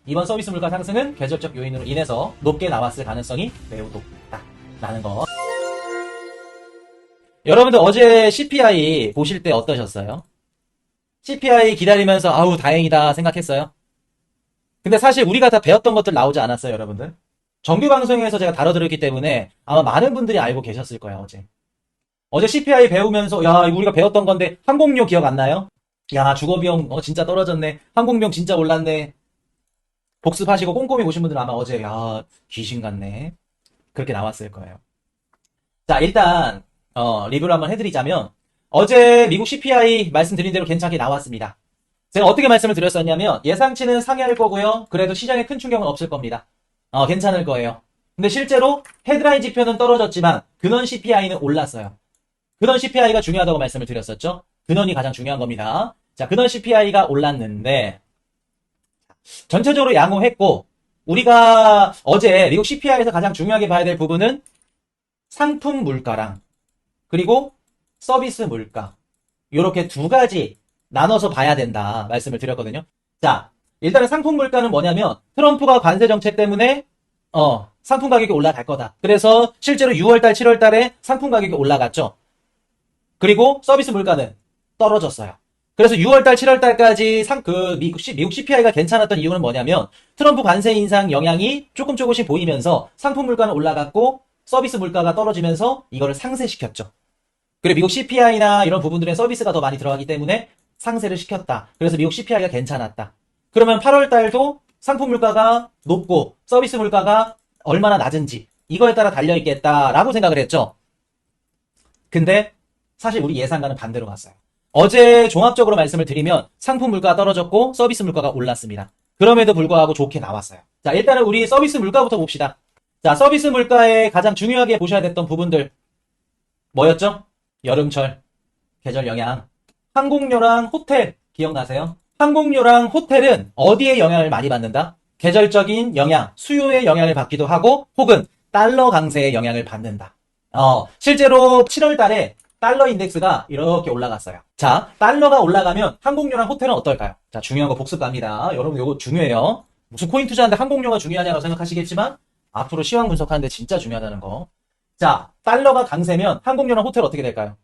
이번 서비스 물가 상승은 계절적 요인으로 인해서 높게 나왔을 가능성이 매우 높다라는 거. 여러분들 어제 CPI 보실 때 어떠셨어요? CPI 기다리면서 아우 다행이다 생각했어요? 근데 사실 우리가 다 배웠던 것들 나오지 않았어요, 여러분들? 정규 방송에서 제가 다뤄드렸기 때문에 아마 많은 분들이 알고 계셨을 거예요, 어제. 어제 CPI 배우면서 야 이거 우리가 배웠던 건데 항공료 기억 안 나요? 야 주거비용 진짜 떨어졌네. 항공비용 진짜 올랐네. 복습하시고 꼼꼼히 보신 분들은 아마 어제 야 귀신 같네. 그렇게 나왔을 거예요. 자 일단 리뷰를 한번 해드리자면 어제 미국 CPI 말씀드린 대로 괜찮게 나왔습니다. 제가 어떻게 말씀을 드렸었냐면 예상치는 상회할 거고요. 그래도 시장에 큰 충격은 없을 겁니다. 괜찮을 거예요. 근데 실제로 헤드라인 지표는 떨어졌지만 근원 CPI는 올랐어요. 근원 CPI가 중요하다고 말씀을 드렸었죠. 근원이 가장 중요한 겁니다. 자, 근원 CPI가 올랐는데 전체적으로 양호했고 우리가 어제 미국 CPI에서 가장 중요하게 봐야 될 부분은 상품 물가랑 그리고 서비스 물가 이렇게 두 가지 나눠서 봐야 된다 말씀을 드렸거든요. 자, 일단은 상품 물가는 뭐냐면 트럼프가 관세 정책 때문에 상품 가격이 올라갈 거다. 그래서 실제로 6월달, 7월달에 상품 가격이 올라갔죠. 그리고 서비스 물가는 떨어졌어요. 그래서 6월달, 7월달까지 미국 CPI가 괜찮았던 이유는 뭐냐면 트럼프 관세 인상 영향이 조금씩 보이면서 상품 물가는 올라갔고 서비스 물가가 떨어지면서 이거를 상쇄시켰죠. 그리고 미국 CPI나 이런 부분들은 서비스가 더 많이 들어가기 때문에 상쇄를 시켰다. 그래서 미국 CPI가 괜찮았다. 그러면 8월달도 상품 물가가 높고 서비스 물가가 얼마나 낮은지 이거에 따라 달려있겠다라고 생각을 했죠. 근데 사실 우리 예상과는 반대로 갔어요. 어제 종합적으로 말씀을 드리면 상품 물가가 떨어졌고 서비스 물가가 올랐습니다. 그럼에도 불구하고 좋게 나왔어요. 자, 일단은 우리 서비스 물가부터 봅시다. 자, 서비스 물가에 가장 중요하게 보셔야 됐던 부분들 뭐였죠? 여름철, 계절 영향, 항공료랑 호텔 기억나세요? 항공료랑 호텔은 어디에 영향을 많이 받는다? 계절적인 영향, 수요의 영향을 받기도 하고 혹은 달러 강세의 영향을 받는다. 실제로 7월 달에 달러 인덱스가 이렇게 올라갔어요. 자, 달러가 올라가면 항공료랑 호텔은 어떨까요? 자, 중요한 거 복습 갑니다. 여러분 이거 중요해요. 무슨 코인 투자하는데 항공료가 중요하냐고 생각하시겠지만 앞으로 시황 분석하는데 진짜 중요하다는 거. 자, 달러가 강세면 항공료랑 호텔 어떻게 될까요?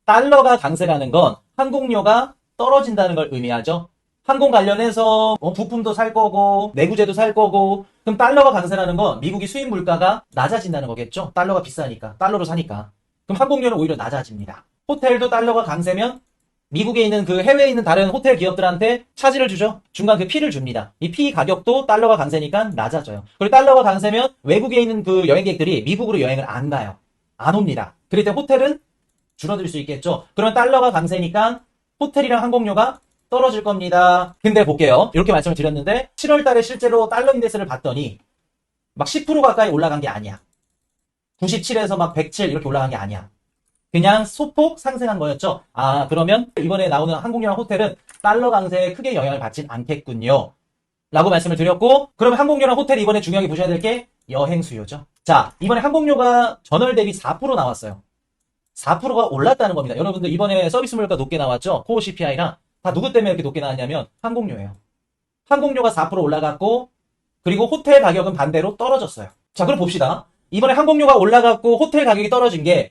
달러가 강세라는 건 항공료가 떨어진다는 걸 의미하죠. 항공 관련해서 부품도 살 거고 내구재도 살 거고 그럼 달러가 강세라는 건 미국이 수입 물가가 낮아진다는 거겠죠. 달러가 비싸니까 달러로 사니까 그럼 항공료는 오히려 낮아집니다. 호텔도 달러가 강세면 미국에 있는 그 해외에 있는 다른 호텔 기업들한테 차질을 주죠. 중간 그 피를 줍니다. 이 피 가격도 달러가 강세니까 낮아져요. 그리고 달러가 강세면 외국에 있는 그 여행객들이 미국으로 여행을 안 가요. 안 옵니다. 그럴 때 호텔은 줄어들 수 있겠죠. 그러면 달러가 강세니까 호텔이랑 항공료가 떨어질 겁니다. 근데 볼게요. 이렇게 말씀을 드렸는데 7월 달에 실제로 달러 인덱스를 봤더니 막 10% 가까이 올라간 게 아니야. 97에서 막 107 이렇게 올라간 게 아니야. 그냥 소폭 상승한 거였죠. 아, 그러면 이번에 나오는 항공료랑 호텔은 달러 강세에 크게 영향을 받진 않겠군요. 라고 말씀을 드렸고, 그러면 항공료랑 호텔이 이번에 중요하게 보셔야 될 게 여행 수요죠. 자, 이번에 항공료가 전월 대비 4% 나왔어요. 4%가 올랐다는 겁니다. 여러분들 이번에 서비스 물가 높게 나왔죠? 코어 CPI랑 다 누구 때문에 이렇게 높게 나왔냐면 항공료예요. 항공료가 4% 올라갔고 그리고 호텔 가격은 반대로 떨어졌어요. 자, 그럼 봅시다. 이번에 항공료가 올라갔고 호텔 가격이 떨어진 게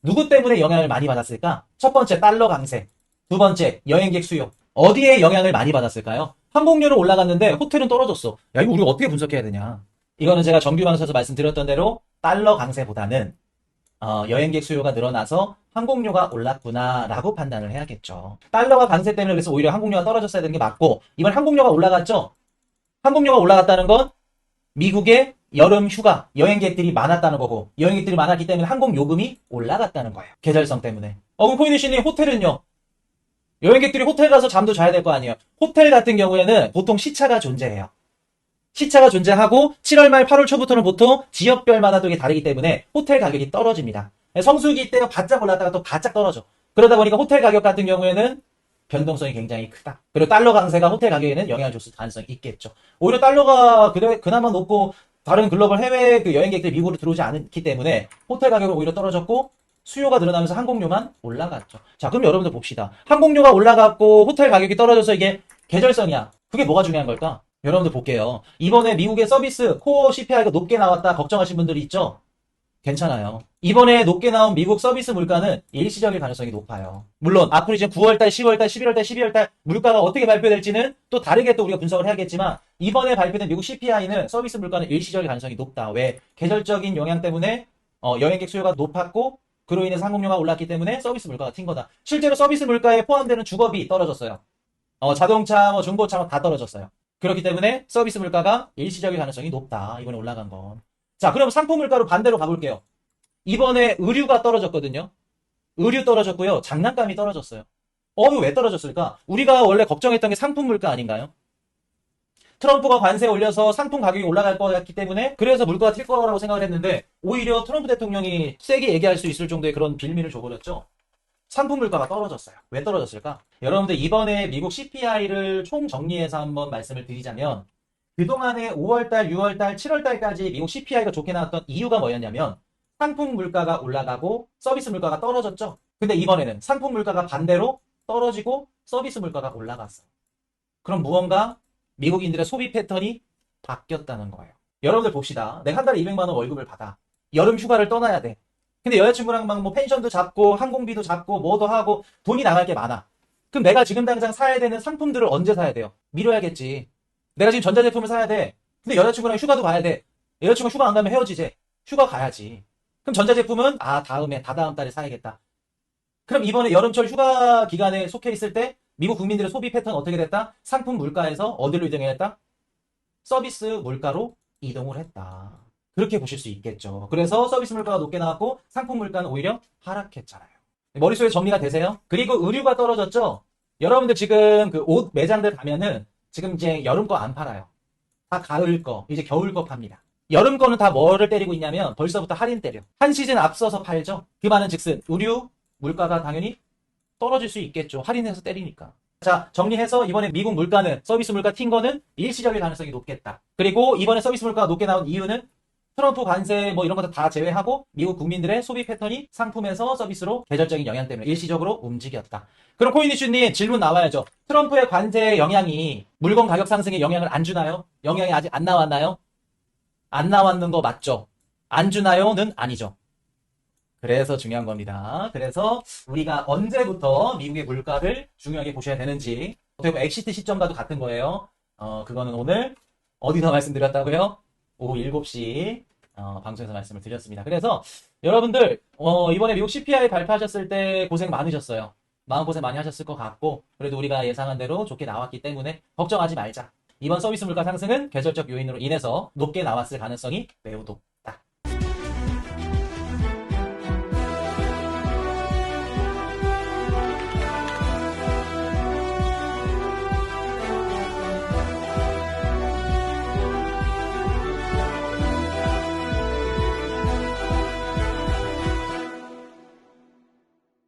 누구 때문에 영향을 많이 받았을까? 첫 번째 달러 강세, 두 번째 여행객 수요. 어디에 영향을 많이 받았을까요? 항공료는 올라갔는데 호텔은 떨어졌어. 야, 이거 우리가 어떻게 분석해야 되냐? 이거는 제가 정규 방송에서 말씀드렸던 대로 달러 강세보다는 여행객 수요가 늘어나서 항공료가 올랐구나라고 판단을 해야겠죠. 달러가 강세 때문에 그래서 오히려 항공료가 떨어졌어야 되는 게 맞고 이번 항공료가 올라갔죠. 항공료가 올라갔다는 건 미국의 여름 휴가 여행객들이 많았다는 거고 여행객들이 많았기 때문에 항공 요금이 올라갔다는 거예요. 계절성 때문에. 그럼 코인이시니 호텔은요? 여행객들이 호텔 가서 잠도 자야 될 거 아니에요. 호텔 같은 경우에는 보통 시차가 존재해요. 시차가 존재하고 7월 말 8월 초부터는 보통 지역별마다 되게 다르기 때문에 호텔 가격이 떨어집니다. 성수기 때가 바짝 올랐다가 또 바짝 떨어져. 그러다 보니까 호텔 가격 같은 경우에는 변동성이 굉장히 크다. 그리고 달러 강세가 호텔 가격에는 영향을 줬을 가능성이 있겠죠. 오히려 달러가 그나마 높고 다른 글로벌 해외 그 여행객들이 미국으로 들어오지 않기 때문에 호텔 가격은 오히려 떨어졌고 수요가 늘어나면서 항공료만 올라갔죠. 자, 그럼 여러분들 봅시다. 항공료가 올라갔고 호텔 가격이 떨어져서 이게 계절성이야. 그게 뭐가 중요한 걸까? 여러분들 볼게요. 이번에 미국의 서비스 코어 CPI가 높게 나왔다 걱정하신 분들이 있죠? 괜찮아요. 이번에 높게 나온 미국 서비스 물가는 일시적일 가능성이 높아요. 물론 앞으로 이제 9월달, 10월달, 11월달, 12월달 물가가 어떻게 발표될지는 또 다르게 또 우리가 분석을 해야겠지만 이번에 발표된 미국 CPI는 서비스 물가는 일시적일 가능성이 높다. 왜? 계절적인 영향 때문에 여행객 수요가 높았고 그로 인해서 항공료가 올랐기 때문에 서비스 물가가 튄 거다. 실제로 서비스 물가에 포함되는 주거비 떨어졌어요. 자동차, 중고차 다 떨어졌어요. 그렇기 때문에 서비스 물가가 일시적일 가능성이 높다. 이번에 올라간 건. 자, 그럼 상품 물가로 반대로 가볼게요. 이번에 의류가 떨어졌거든요. 의류 떨어졌고요. 장난감이 떨어졌어요. 왜 떨어졌을까? 우리가 원래 걱정했던 게 상품 물가 아닌가요? 트럼프가 관세 올려서 상품 가격이 올라갈 것 같기 때문에 그래서 물가가 튈 거라고 생각을 했는데 오히려 트럼프 대통령이 세게 얘기할 수 있을 정도의 그런 빌미를 줘버렸죠. 상품 물가가 떨어졌어요. 왜 떨어졌을까? 여러분들 이번에 미국 CPI를 총 정리해서 한번 말씀을 드리자면 그동안에 5월달, 6월달, 7월달까지 미국 CPI가 좋게 나왔던 이유가 뭐였냐면 상품 물가가 올라가고 서비스 물가가 떨어졌죠. 근데 이번에는 상품 물가가 반대로 떨어지고 서비스 물가가 올라갔어. 그럼 무언가 미국인들의 소비 패턴이 바뀌었다는 거예요. 여러분들 봅시다. 내가 한 달에 200만 원 월급을 받아. 여름 휴가를 떠나야 돼. 근데 여자친구랑 막 뭐 펜션도 잡고 항공비도 잡고 뭐도 하고 돈이 나갈 게 많아. 그럼 내가 지금 당장 사야 되는 상품들을 언제 사야 돼요? 미뤄야겠지. 내가 지금 전자제품을 사야 돼. 근데 여자친구랑 휴가도 가야 돼. 여자친구 휴가 안 가면 헤어지지. 휴가 가야지. 그럼 전자제품은 다음에 다다음 달에 사야겠다. 그럼 이번에 여름철 휴가 기간에 속해 있을 때 미국 국민들의 소비 패턴 어떻게 됐다? 상품 물가에서 어디로 이동했다? 서비스 물가로 이동을 했다. 그렇게 보실 수 있겠죠. 그래서 서비스 물가가 높게 나왔고 상품 물가는 오히려 하락했잖아요. 머릿속에 정리가 되세요? 그리고 의류가 떨어졌죠? 여러분들 지금 그 옷 매장들 가면은 지금 이제 여름 거 안 팔아요. 다 가을 거, 이제 겨울 거 팝니다. 여름 거는 다 뭐를 때리고 있냐면 벌써부터 할인 때려. 한 시즌 앞서서 팔죠. 그 말은 즉슨 의류 물가가 당연히 떨어질 수 있겠죠. 할인해서 때리니까. 자, 정리해서 이번에 미국 물가는 서비스 물가 튄 거는 일시적일 가능성이 높겠다. 그리고 이번에 서비스 물가가 높게 나온 이유는 트럼프 관세 뭐 이런 것들 다 제외하고 미국 국민들의 소비 패턴이 상품에서 서비스로 계절적인 영향 때문에 일시적으로 움직였다. 그럼 코인이슈님 질문 나와야죠. 트럼프의 관세 영향이 물건 가격 상승에 영향을 안 주나요? 영향이 아직 안 나왔나요? 안 나왔는 거 맞죠? 안 주나요?는 아니죠. 그래서 중요한 겁니다. 그래서 우리가 언제부터 미국의 물가를 중요하게 보셔야 되는지 어떻게 보면 엑시트 시점과도 같은 거예요. 그거는 오늘 어디서 말씀드렸다고요? 오후 7시 방송에서 말씀을 드렸습니다. 그래서 여러분들 이번에 미국 CPI 발표하셨을 때 고생 많으셨어요. 마음고생 많이 하셨을 것 같고 그래도 우리가 예상한 대로 좋게 나왔기 때문에 걱정하지 말자. 이번 서비스 물가 상승은 계절적 요인으로 인해서 높게 나왔을 가능성이 매우 높다.